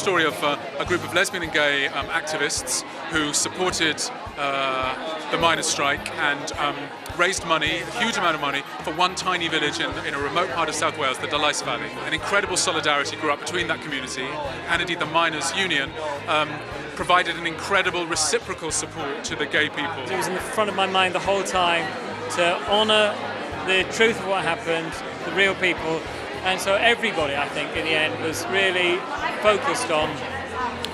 story of a group of lesbian and gay activists who supported the miners' strike and raised money, a huge amount of money, for one tiny village in a remote part of South Wales, the Dulais Valley. An incredible solidarity grew up between that community and indeed the Miners' Union provided an incredible reciprocal support to the gay people. It was in the front of my mind the whole time to honour the truth of what happened, the real people, and so everybody, I think, in the end was really focused on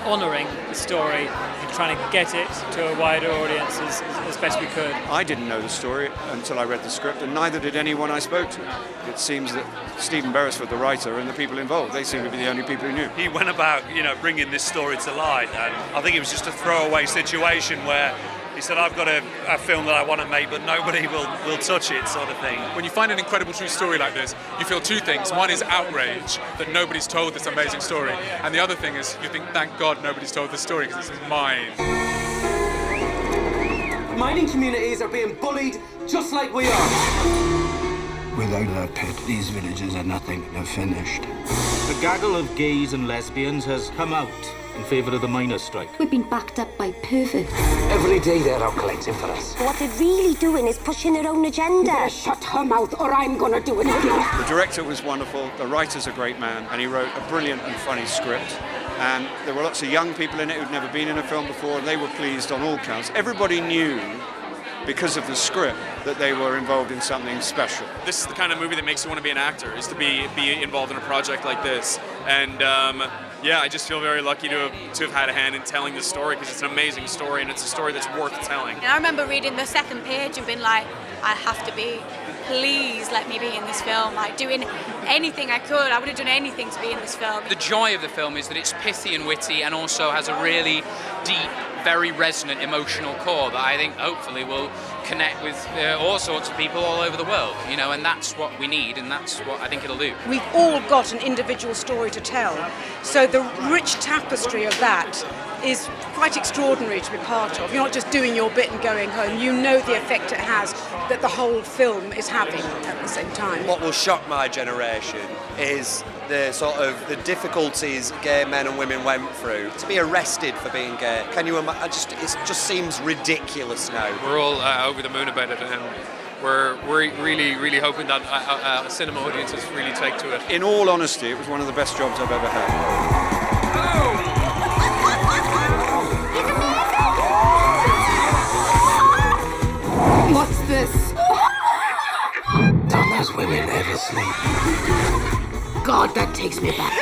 honouring the story and trying to get it to a wider audience as best we could. I didn't know the story until I read the script, and neither did anyone I spoke to. It seems that Stephen Beresford, the writer, and the people involved, they seem to be the only people who knew. He went about, bringing this story to light, and I think it was just a throwaway situation where he said, I've got a film that I want to make, but nobody will touch it, sort of thing. When you find an incredible true story like this, you feel two things. One is outrage that nobody's told this amazing story. And the other thing is you think, thank God nobody's told this story because this is mine. Mining communities are being bullied just like we are. Without that pit, these villages are nothing. They're finished. The gaggle of gays and lesbians has come out in favour of the miners' strike. We've been backed up by perverts. Every day they're out collecting for us. What they're really doing is pushing their own agenda. You better shut her mouth or I'm gonna do it again. The director was wonderful, the writer's a great man, and he wrote a brilliant and funny script. And there were lots of young people in it who'd never been in a film before, and they were pleased on all counts. Everybody knew, because of the script, that they were involved in something special. This is the kind of movie that makes you want to be an actor, is to be involved in a project like this. And yeah, I just feel very lucky to have had a hand in telling this story, because it's an amazing story and it's a story that's worth telling. And I remember reading the second page and being like, I have to be, please let me be in this film. Like doing anything I could, I would have done anything to be in this film. The joy of the film is that it's pithy and witty and also has a really deep, very resonant emotional core that I think hopefully will connect with all sorts of people all over the world, and that's what we need, and that's what I think it'll do. We've all got an individual story to tell, so the rich tapestry of that is quite extraordinary to be part of. You're not just doing your bit and going home, you know the effect it has that the whole film is having at the same time. What will shock my generation is the sort of the difficulties gay men and women went through to be arrested for being gay. Can you imagine? It just seems ridiculous now. We're all over the moon about it, and we're really, really hoping that cinema audiences really take to it. In all honesty, it was one of the best jobs I've ever had. What's this? Don't those women ever sleep? God, that takes me back.